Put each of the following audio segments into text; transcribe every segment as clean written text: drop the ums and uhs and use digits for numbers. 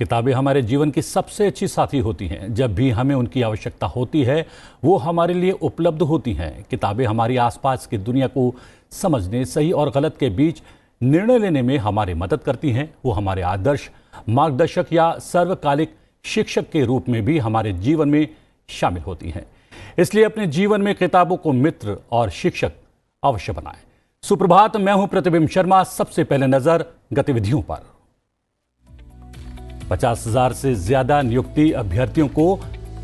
किताबें हमारे जीवन की सबसे अच्छी साथी होती हैं। जब भी हमें उनकी आवश्यकता होती है वो हमारे लिए उपलब्ध होती हैं। किताबें हमारी आसपास की दुनिया को समझने, सही और गलत के बीच निर्णय लेने में हमारी मदद करती हैं। वो हमारे आदर्श, मार्गदर्शक या सर्वकालिक शिक्षक के रूप में भी हमारे जीवन में शामिल होती हैं। इसलिए अपने जीवन में किताबों को मित्र और शिक्षक अवश्य बनाएं। सुप्रभात, मैं हूं प्रतिबिंब शर्मा। सबसे पहले नजर गतिविधियों पर। 50,000 से ज्यादा नियुक्ति अभ्यर्थियों को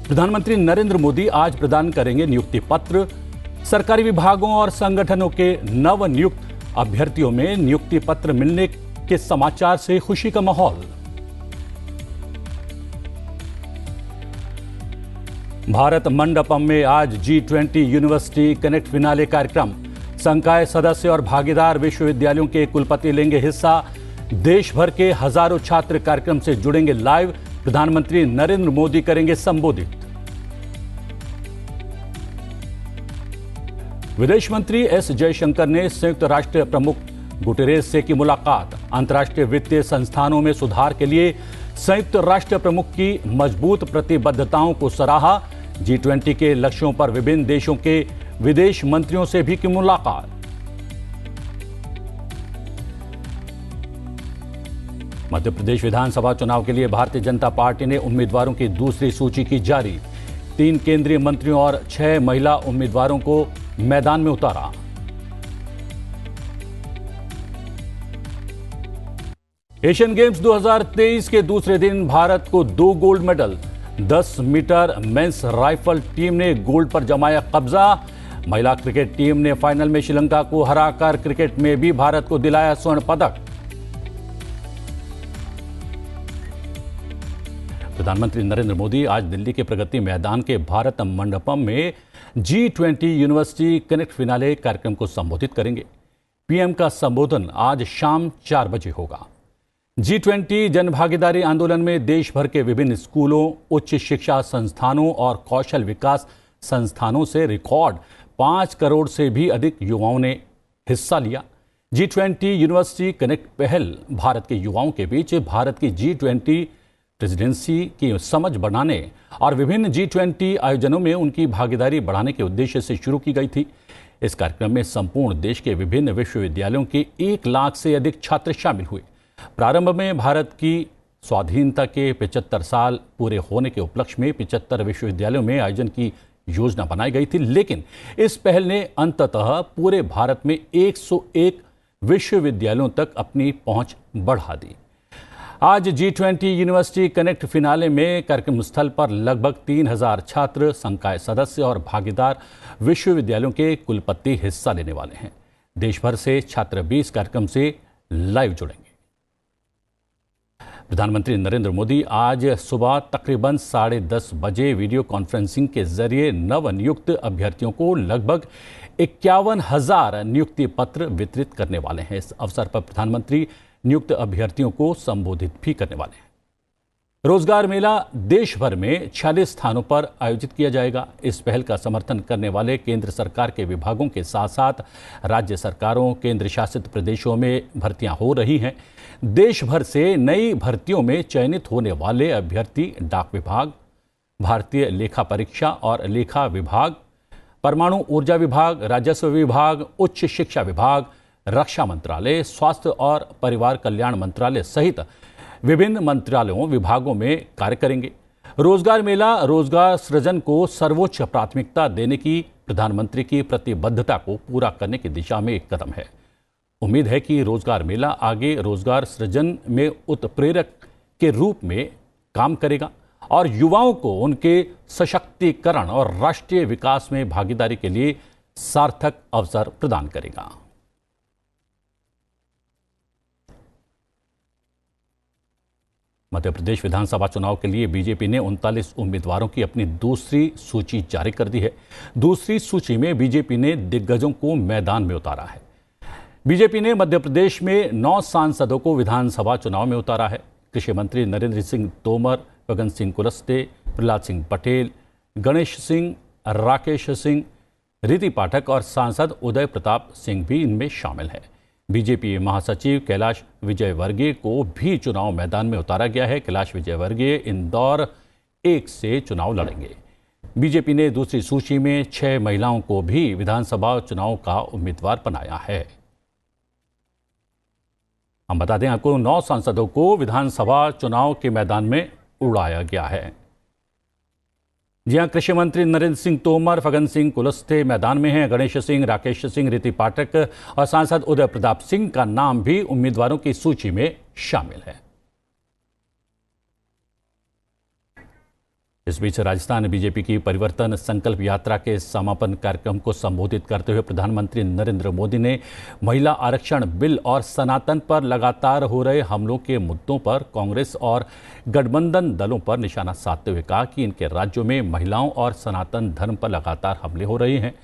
प्रधानमंत्री नरेंद्र मोदी आज प्रदान करेंगे नियुक्ति पत्र। सरकारी विभागों और संगठनों के नव नियुक्त अभ्यर्थियों में नियुक्ति पत्र मिलने के समाचार से खुशी का माहौल। भारत मंडपम में आज G20 यूनिवर्सिटी कनेक्ट फिनाले कार्यक्रम। संकाय सदस्य और भागीदार विश्वविद्यालयों के कुलपति लेंगे हिस्सा। देश भर के हजारों छात्र कार्यक्रम से जुड़ेंगे लाइव। प्रधानमंत्री नरेंद्र मोदी करेंगे संबोधित। विदेश मंत्री एस जयशंकर ने संयुक्त राष्ट्र प्रमुख गुटेरेस से की मुलाकात। अंतर्राष्ट्रीय वित्तीय संस्थानों में सुधार के लिए संयुक्त राष्ट्र प्रमुख की मजबूत प्रतिबद्धताओं को सराहा। G20 के लक्ष्यों पर विभिन्न देशों के विदेश मंत्रियों से भी की मुलाकात। मध्य प्रदेश विधानसभा चुनाव के लिए भारतीय जनता पार्टी ने उम्मीदवारों की दूसरी सूची की जारी। 3 केंद्रीय मंत्रियों और 6 महिला उम्मीदवारों को मैदान में उतारा। एशियन गेम्स 2023 के दूसरे दिन भारत को 2 gold medal. 10 metre men's rifle team ने गोल्ड पर जमाया कब्जा। महिला क्रिकेट टीम ने फाइनल में श्रीलंका को हराकर क्रिकेट में भी भारत को दिलाया स्वर्ण पदक। प्रधानमंत्री नरेंद्र मोदी आज दिल्ली के प्रगति मैदान के भारत मंडपम में G20 यूनिवर्सिटी कनेक्ट फिनाले कार्यक्रम को संबोधित करेंगे। पीएम का संबोधन आज शाम 4 बजे होगा। G20 जनभागीदारी आंदोलन में देश भर के विभिन्न स्कूलों, उच्च शिक्षा संस्थानों और कौशल विकास संस्थानों से रिकॉर्ड 5 करोड़ से भी अधिक युवाओं ने हिस्सा लिया। G20 यूनिवर्सिटी कनेक्ट पहल भारत के युवाओं के बीच भारत की G20 प्रेसिडेंसी की समझ बढ़ाने और विभिन्न G20 आयोजनों में उनकी भागीदारी बढ़ाने के उद्देश्य से शुरू की गई थी। इस कार्यक्रम में संपूर्ण देश के विभिन्न विश्वविद्यालयों के 1 लाख से अधिक छात्र शामिल हुए। प्रारंभ में भारत की स्वाधीनता के 75 साल पूरे होने के उपलक्ष्य में 75 विश्वविद्यालयों में आयोजन की योजना बनाई गई थी, लेकिन इस पहल ने अंततः पूरे भारत में 101 विश्वविद्यालयों तक अपनी पहुंच बढ़ा दी। आज G20 यूनिवर्सिटी कनेक्ट फिनाले में कार्यक्रम स्थल पर लगभग 3,000 छात्र, संकाय सदस्य और भागीदार विश्वविद्यालयों के कुलपति हिस्सा लेने वाले हैं। देश भर से छात्र भी इस कार्यक्रम से लाइव जुड़ेंगे। प्रधानमंत्री नरेंद्र मोदी आज सुबह तकरीबन 10:30 बजे वीडियो कॉन्फ्रेंसिंग के जरिए नवनियुक्त अभ्यर्थियों को लगभग 51,000 नियुक्ति पत्र वितरित करने वाले हैं। इस अवसर पर प्रधानमंत्री नियुक्त अभ्यर्थियों को संबोधित भी करने वाले हैं। रोजगार मेला देश भर में 46 स्थानों पर आयोजित किया जाएगा। इस पहल का समर्थन करने वाले केंद्र सरकार के विभागों के साथ साथ राज्य सरकारों, केंद्र शासित प्रदेशों में भर्तियां हो रही हैं। देश भर से नई भर्तियों में चयनित होने वाले अभ्यर्थी डाक विभाग, भारतीय लेखा परीक्षा और लेखा विभाग, परमाणु ऊर्जा विभाग, राजस्व विभाग, उच्च शिक्षा विभाग, रक्षा मंत्रालय, स्वास्थ्य और परिवार कल्याण मंत्रालय सहित विभिन्न मंत्रालयों, विभागों में कार्य करेंगे। रोजगार मेला रोजगार सृजन को सर्वोच्च प्राथमिकता देने की प्रधानमंत्री की प्रतिबद्धता को पूरा करने की दिशा में एक कदम है। उम्मीद है कि रोजगार मेला आगे रोजगार सृजन में उत्प्रेरक के रूप में काम करेगा और युवाओं को उनके सशक्तिकरण और राष्ट्रीय विकास में भागीदारी के लिए सार्थक अवसर प्रदान करेगा। मध्य प्रदेश विधानसभा चुनाव के लिए बीजेपी ने 39 उम्मीदवारों की अपनी दूसरी सूची जारी कर दी है। दूसरी सूची में बीजेपी ने दिग्गजों को मैदान में उतारा है। बीजेपी ने मध्य प्रदेश में 9 सांसदों को विधानसभा चुनाव में उतारा है। कृषि मंत्री नरेंद्र सिंह तोमर, गगन सिंह कुलस्ते, प्रहलाद सिंह पटेल, गणेश सिंह, राकेश सिंह, रीति पाठक और सांसद उदय प्रताप सिंह भी इनमें शामिल है। बीजेपी महासचिव कैलाश विजयवर्गीय को भी चुनाव मैदान में उतारा गया है। कैलाश विजयवर्गीय इंदौर 1 से चुनाव लड़ेंगे। बीजेपी ने दूसरी सूची में 6 महिलाओं को भी विधानसभा चुनाव का उम्मीदवार बनाया है। हम बता दें आपको, 9 सांसदों को विधानसभा चुनाव के मैदान में उड़ाया गया है। जी हां, कृषि मंत्री नरेंद्र सिंह तोमर, फग्गन सिंह कुलस्ते मैदान में हैं। गणेश सिंह, राकेश सिंह, रीति पाठक और सांसद उदय प्रताप सिंह का नाम भी उम्मीदवारों की सूची में शामिल है। इस बीच राजस्थान बीजेपी की परिवर्तन संकल्प यात्रा के समापन कार्यक्रम को संबोधित करते हुए प्रधानमंत्री नरेंद्र मोदी ने महिला आरक्षण बिल और सनातन पर लगातार हो रहे हमलों के मुद्दों पर कांग्रेस और गठबंधन दलों पर निशाना साधते हुए कहा कि इनके राज्यों में महिलाओं और सनातन धर्म पर लगातार हमले हो रहे हैं।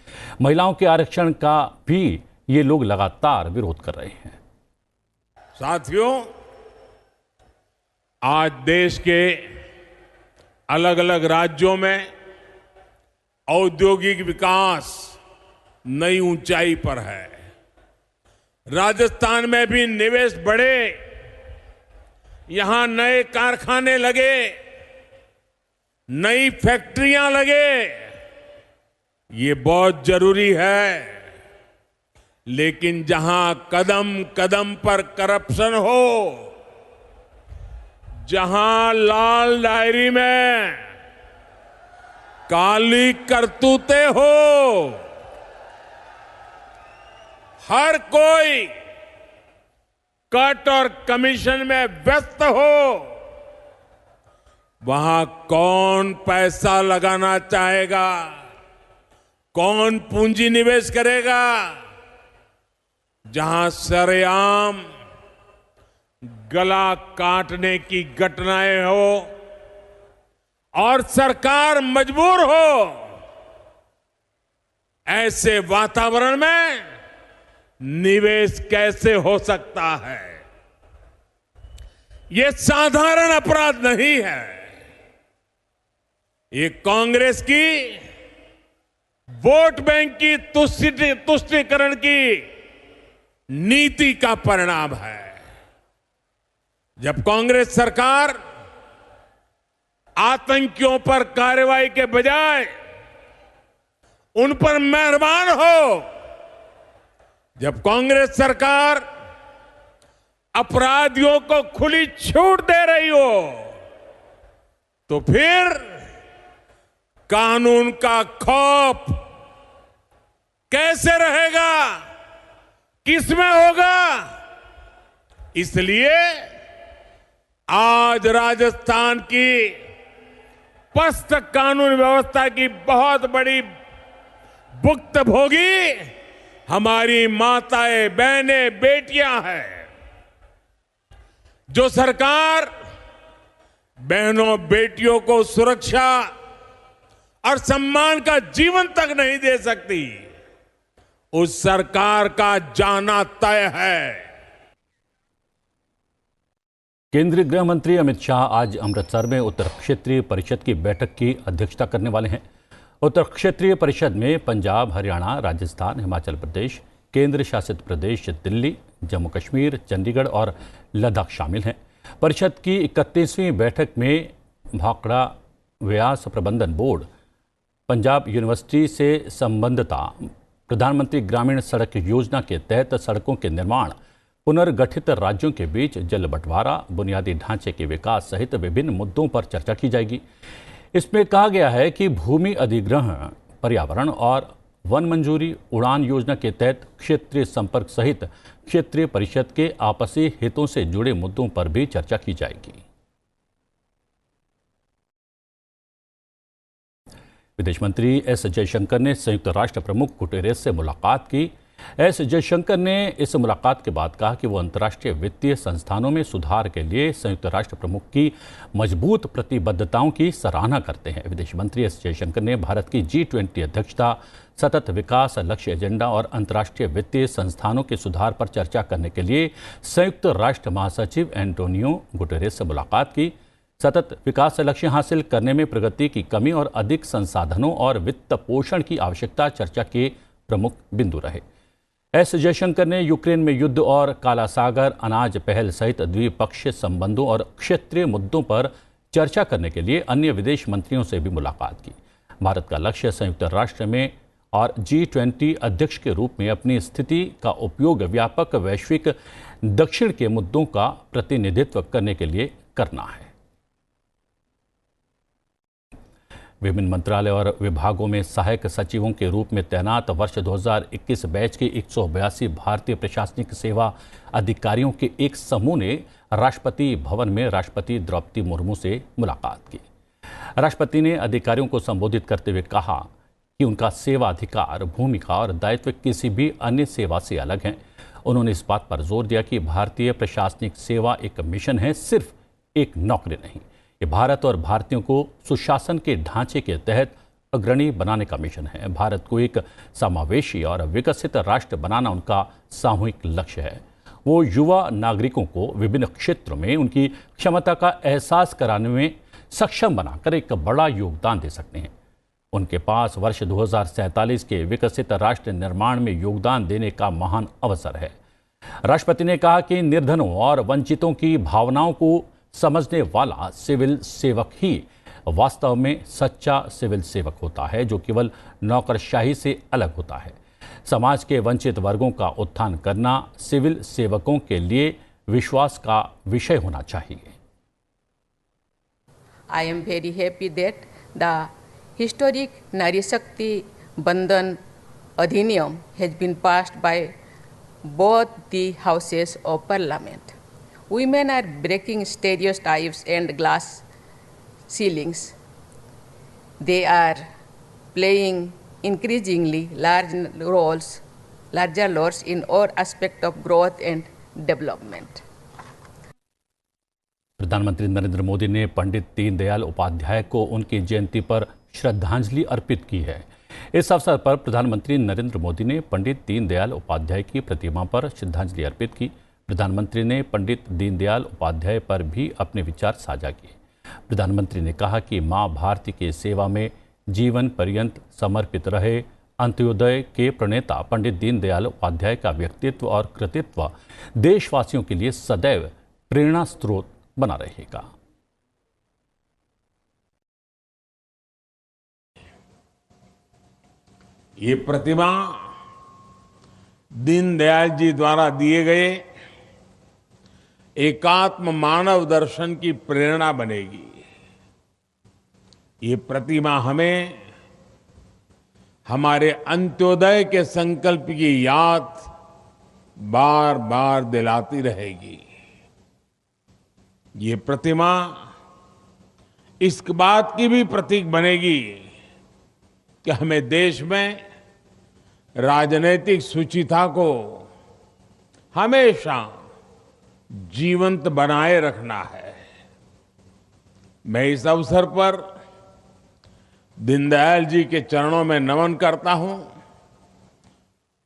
महिलाओं के आरक्षण का भी ये लोग लगातार विरोध कर रहे हैं। साथियों, आज देश के अलग अलग राज्यों में औद्योगिक विकास नई ऊंचाई पर है। राजस्थान में भी निवेश बढ़े, यहां नए कारखाने लगे, नई फैक्ट्रियां लगे, ये बहुत जरूरी है। लेकिन जहां कदम कदम पर करप्शन हो, जहां लाल डायरी में काली करतूतें हो, हर कोई कट और कमीशन में व्यस्त हो, वहां कौन पैसा लगाना चाहेगा, कौन पूंजी निवेश करेगा? जहां सरेआम गला काटने की घटनाएं हो और सरकार मजबूर हो, ऐसे वातावरण में निवेश कैसे हो सकता है? ये साधारण अपराध नहीं है। ये कांग्रेस की वोट बैंक की तुष्टीकरण की नीति का परिणाम है। जब कांग्रेस सरकार आतंकियों पर कार्रवाई के बजाय उन पर मेहरबान हो, जब कांग्रेस सरकार अपराधियों को खुली छूट दे रही हो, तो फिर कानून का खौफ कैसे रहेगा, किसमें होगा? इसलिए आज राजस्थान की पस्त कानून व्यवस्था की बहुत बड़ी भुक्तभोगी हमारी माताएं, बहनें, बेटियां हैं। जो सरकार बहनों बेटियों को सुरक्षा और सम्मान का जीवन तक नहीं दे सकती, उस सरकार का जाना तय है। केंद्रीय गृह मंत्री अमित शाह आज अमृतसर में उत्तर क्षेत्रीय परिषद की बैठक की अध्यक्षता करने वाले हैं। उत्तर क्षेत्रीय परिषद में पंजाब, हरियाणा, राजस्थान, हिमाचल प्रदेश, केंद्र शासित प्रदेश दिल्ली, जम्मू कश्मीर, चंडीगढ़ और लद्दाख शामिल हैं। परिषद की 31वीं बैठक में भाखड़ा व्यास प्रबंधन बोर्ड, पंजाब यूनिवर्सिटी से संबद्धता, प्रधानमंत्री ग्रामीण सड़क योजना के तहत सड़कों के निर्माण, पुनर्गठित राज्यों के बीच जल बंटवारा, बुनियादी ढांचे के विकास सहित विभिन्न मुद्दों पर चर्चा की जाएगी। इसमें कहा गया है कि भूमि अधिग्रहण, पर्यावरण और वन मंजूरी, उड़ान योजना के तहत क्षेत्रीय संपर्क सहित क्षेत्रीय परिषद के आपसी हितों से जुड़े मुद्दों पर भी चर्चा की जाएगी। विदेश मंत्री एस जयशंकर ने संयुक्त राष्ट्र प्रमुख गुटेरेस से मुलाकात की। एस जयशंकर ने इस मुलाकात के बाद कहा कि वो अंतर्राष्ट्रीय वित्तीय संस्थानों में सुधार के लिए संयुक्त राष्ट्र प्रमुख की मजबूत प्रतिबद्धताओं की सराहना करते हैं। विदेश मंत्री एस जयशंकर ने भारत की G20 अध्यक्षता, सतत विकास लक्ष्य एजेंडा और अंतर्राष्ट्रीय वित्तीय संस्थानों के सुधार पर चर्चा करने के लिए संयुक्त राष्ट्र महासचिव एंटोनियो गुटेरेस से मुलाकात की। सतत विकास लक्ष्य हासिल करने में प्रगति की कमी और अधिक संसाधनों और वित्त पोषण की आवश्यकता चर्चा के प्रमुख बिंदु रहे। एस जयशंकर ने यूक्रेन में युद्ध और काला सागर अनाज पहल सहित द्विपक्षीय संबंधों और क्षेत्रीय मुद्दों पर चर्चा करने के लिए अन्य विदेश मंत्रियों से भी मुलाकात की। भारत का लक्ष्य संयुक्त राष्ट्र में और G20 अध्यक्ष के रूप में अपनी स्थिति का उपयोग व्यापक वैश्विक दक्षिण के मुद्दों का प्रतिनिधित्व करने के लिए करना है। विभिन्न मंत्रालय और विभागों में सहायक सचिवों के रूप में तैनात वर्ष 2021 बैच के 182 भारतीय प्रशासनिक सेवा अधिकारियों के एक समूह ने राष्ट्रपति भवन में राष्ट्रपति द्रौपदी मुर्मू से मुलाकात की। राष्ट्रपति ने अधिकारियों को संबोधित करते हुए कहा कि उनका सेवा अधिकार, भूमिका और दायित्व किसी भी अन्य सेवा से अलग हैं। उन्होंने इस बात पर जोर दिया कि भारतीय प्रशासनिक सेवा एक मिशन है, सिर्फ एक नौकरी नहीं। ये भारत और भारतीयों को सुशासन के ढांचे के तहत अग्रणी बनाने का मिशन है। भारत को एक समावेशी और विकसित राष्ट्र बनाना उनका सामूहिक लक्ष्य है। वो युवा नागरिकों को विभिन्न क्षेत्रों में उनकी क्षमता का एहसास कराने में सक्षम बनाकर एक बड़ा योगदान दे सकते हैं। उनके पास वर्ष 2047 के विकसित राष्ट्र निर्माण में योगदान देने का महान अवसर है। राष्ट्रपति ने कहा कि निर्धनों और वंचितों की भावनाओं को समझने वाला सिविल सेवक ही वास्तव में सच्चा सिविल सेवक होता है, जो केवल नौकरशाही से अलग होता है। समाज के वंचित वर्गों का उत्थान करना सिविल सेवकों के लिए विश्वास का विषय होना चाहिए। I am very happy that the historic Nari Shakti Bandhan Adhiniyam has been passed by both the houses of parliament. Women are breaking stereotypes and glass ceilings. They are playing increasingly larger roles in all aspects of growth and development. प्रधानमंत्री नरेंद्र मोदी ने पंडित दीनदयाल उपाध्याय को उनकी जयंती पर श्रद्धांजलि अर्पित की है। इस अवसर पर प्रधानमंत्री नरेंद्र मोदी ने पंडित दीनदयाल उपाध्याय की प्रतिमा पर श्रद्धांजलि अर्पित की। प्रधानमंत्री ने पंडित दीनदयाल उपाध्याय पर भी अपने विचार साझा किए। प्रधानमंत्री ने कहा कि मां भारती की सेवा में जीवन पर्यंत समर्पित रहे अंत्योदय के प्रणेता पंडित दीनदयाल उपाध्याय का व्यक्तित्व और कृतित्व देशवासियों के लिए सदैव प्रेरणा स्रोत बना रहेगा। ये प्रतिमा दीनदयाल जी द्वारा दिए गए एकात्म मानव दर्शन की प्रेरणा बनेगी। ये प्रतिमा हमें हमारे अंत्योदय के संकल्प की याद बार बार दिलाती रहेगी। ये प्रतिमा इस बात की भी प्रतीक बनेगी कि हमें देश में राजनीतिक शुचिता को हमेशा जीवंत बनाए रखना है। मैं इस अवसर पर दीनदयाल जी के चरणों में नमन करता हूं,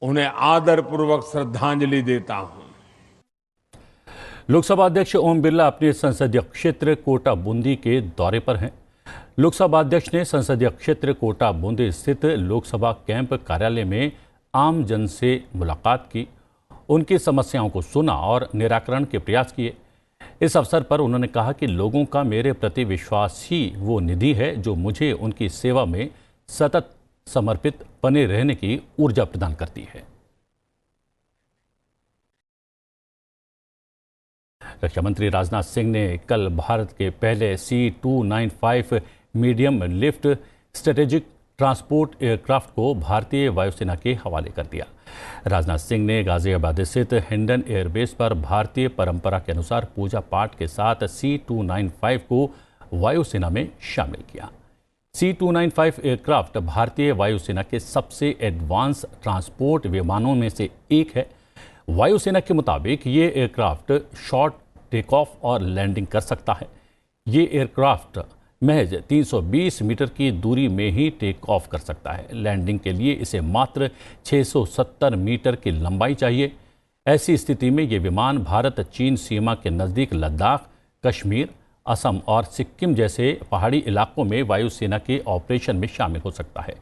उन्हें आदरपूर्वक श्रद्धांजलि देता हूं। लोकसभा अध्यक्ष ओम बिरला अपने संसदीय क्षेत्र कोटा बूंदी के दौरे पर हैं। लोकसभा अध्यक्ष ने संसदीय क्षेत्र कोटा बूंदी स्थित लोकसभा कैंप कार्यालय में आम जन से मुलाकात की, उनकी समस्याओं को सुना और निराकरण के प्रयास किए। इस अवसर पर उन्होंने कहा कि लोगों का मेरे प्रति विश्वास ही वो निधि है जो मुझे उनकी सेवा में सतत समर्पित बने रहने की ऊर्जा प्रदान करती है। रक्षा मंत्री राजनाथ सिंह ने कल भारत के पहले C-295 medium lift strategic transport aircraft को भारतीय वायुसेना के हवाले कर दिया। राजनाथ सिंह ने गाजियाबाद स्थित हिंडन एयरबेस पर भारतीय परंपरा के अनुसार पूजा पाठ के साथ C-295 को वायुसेना में शामिल किया। C-295 एयरक्राफ्ट भारतीय वायुसेना के सबसे एडवांस ट्रांसपोर्ट विमानों में से एक है। वायुसेना के मुताबिक ये एयरक्राफ्ट शॉर्ट टेक ऑफ और लैंडिंग कर सकता है। ये एयरक्राफ्ट महज 320 मीटर की दूरी में ही टेक ऑफ कर सकता है। लैंडिंग के लिए इसे मात्र 670 मीटर की लंबाई चाहिए। ऐसी स्थिति में ये विमान भारत चीन सीमा के नज़दीक लद्दाख, कश्मीर, असम और सिक्किम जैसे पहाड़ी इलाकों में वायुसेना के ऑपरेशन में शामिल हो सकता है।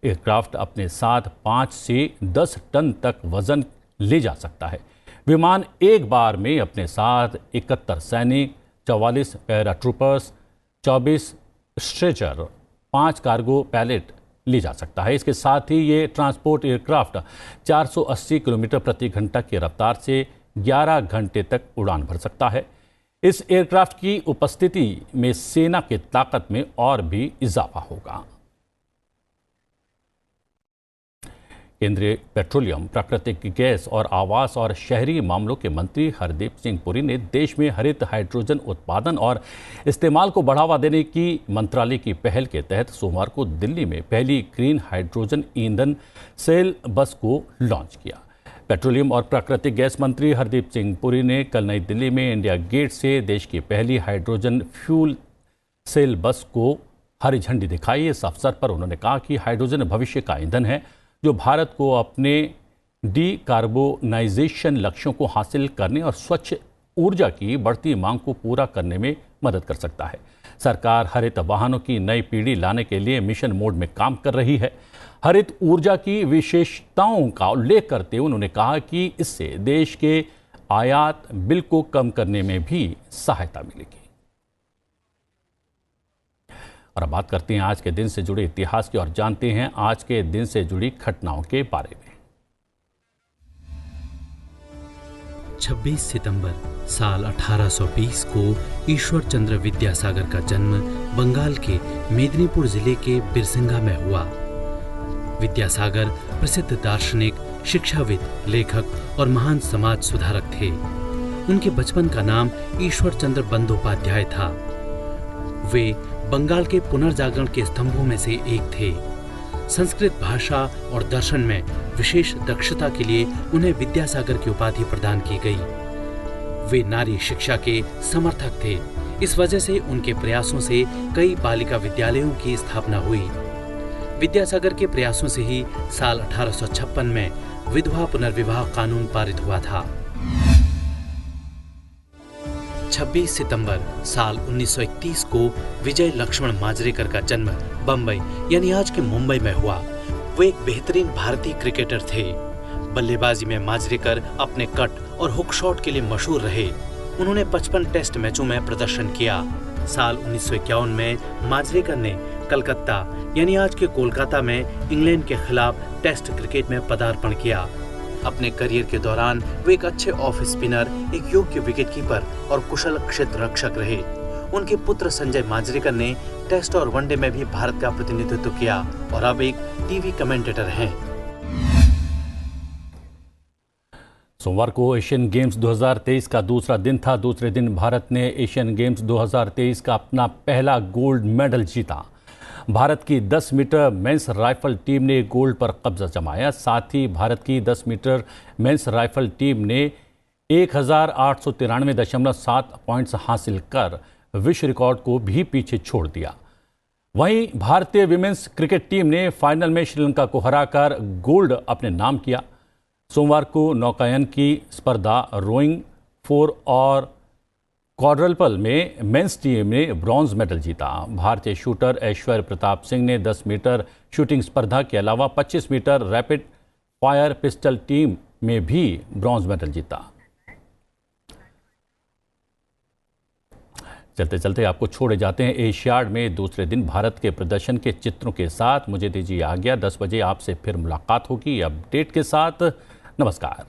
एयरक्राफ्ट अपने साथ 5 से 10 टन तक वजन ले जा सकता है। विमान एक बार में अपने साथ 71 सैनिक, 44 पैराट्रूपर्स, 24 स्ट्रेचर, 5 कार्गो पैलेट ले जा सकता है। इसके साथ ही ये ट्रांसपोर्ट एयरक्राफ्ट 480 किलोमीटर प्रति घंटा की रफ्तार से 11 घंटे तक उड़ान भर सकता है। इस एयरक्राफ्ट की उपस्थिति में सेना की ताकत में और भी इजाफा होगा। केंद्रीय पेट्रोलियम, प्राकृतिक गैस और आवास और शहरी मामलों के मंत्री हरदीप सिंह पुरी ने देश में हरित हाइड्रोजन उत्पादन और इस्तेमाल को बढ़ावा देने की मंत्रालय की पहल के तहत सोमवार को दिल्ली में पहली ग्रीन हाइड्रोजन ईंधन सेल बस को लॉन्च किया। पेट्रोलियम और प्राकृतिक गैस मंत्री हरदीप सिंह पुरी ने कल नई दिल्ली में इंडिया गेट से देश की पहली हाइड्रोजन फ्यूल सेल बस को हरी झंडी दिखाई। इस अवसर पर उन्होंने कहा कि हाइड्रोजन भविष्य का ईंधन है जो भारत को अपने डीकार्बोनाइजेशन लक्ष्यों को हासिल करने और स्वच्छ ऊर्जा की बढ़ती मांग को पूरा करने में मदद कर सकता है। सरकार हरित वाहनों की नई पीढ़ी लाने के लिए मिशन मोड में काम कर रही है। हरित ऊर्जा की विशेषताओं का उल्लेख करते हुए उन्होंने कहा कि इससे देश के आयात बिल को कम करने में भी सहायता मिलेगी। और अब बात करते हैं आज के दिन से जुड़े इतिहास की और जानते हैं आज के दिन से जुड़ी घटनाओं के बारे में। 26 सितंबर साल 1820 को ईश्वर चंद्र विद्यासागर का जन्म बंगाल के मेदिनीपुर जिले के बिरसिंघा में हुआ। विद्यासागर प्रसिद्ध दार्शनिक, शिक्षाविद, लेखक और महान समाज सुधारक थे। उनके बचपन का नाम ईश्वर चंद्र बंदोपाध्याय था। वे बंगाल के पुनर्जागरण के स्तंभों में से एक थे। संस्कृत भाषा और दर्शन में विशेष दक्षता के लिए उन्हें विद्यासागर की उपाधि प्रदान की गई। वे नारी शिक्षा के समर्थक थे। इस वजह से उनके प्रयासों से कई बालिका विद्यालयों की स्थापना हुई। विद्यासागर के प्रयासों से ही साल 1856 में विधवा पुनर्विवाह कानून पारित हुआ था। 26 सितंबर साल 1931 को विजय लक्ष्मण मांजरेकर का जन्म बम्बई यानी आज के मुंबई में हुआ। वो एक बेहतरीन भारतीय क्रिकेटर थे। बल्लेबाजी में मांजरेकर अपने कट और हुक शॉट के लिए मशहूर रहे। उन्होंने 55 टेस्ट मैचों में प्रदर्शन किया। साल 1951 में मांजरेकर ने कलकत्ता यानी आज के कोलकाता में इंग्लैंड के खिलाफ टेस्ट क्रिकेट में पदार्पण किया। अपने करियर के दौरान वे एक अच्छे ऑफ स्पिनर, एक योग्य विकेटकीपर और कुशल क्षेत्र रक्षक रहे। उनके पुत्र संजय मांजरेकर ने टेस्ट और वनडे में भी भारत का प्रतिनिधित्व किया और अब एक टीवी कमेंटेटर हैं। सोमवार को एशियन गेम्स 2023 का दूसरा दिन था। दूसरे दिन भारत ने एशियन गेम्स 2023 का अपना पहला गोल्ड मेडल जीता। भारत की 10 मीटर मेंस राइफल टीम ने गोल्ड पर कब्जा जमाया। साथ ही भारत की 10 मीटर मेंस राइफल टीम ने 1893.7 पॉइंट्स हासिल कर विश्व रिकॉर्ड को भी पीछे छोड़ दिया। वहीं भारतीय विमेंस क्रिकेट टीम ने फाइनल में श्रीलंका को हराकर गोल्ड अपने नाम किया। सोमवार को नौकायन की स्पर्धा रोइंग, 4 और क्वाड्रपल में मेंस टीम ने ब्रॉन्ज मेडल जीता। भारतीय शूटर ऐश्वर्य प्रताप सिंह ने 10 मीटर शूटिंग स्पर्धा के अलावा 25 metre rapid fire pistol team में भी ब्रॉन्ज मेडल जीता। चलते चलते आपको छोड़े जाते हैं एशियाड में दूसरे दिन भारत के प्रदर्शन के चित्रों के साथ। मुझे दीजिए आज्ञा। 10 बजे आपसे फिर मुलाकात होगी अपडेट के साथ। नमस्कार।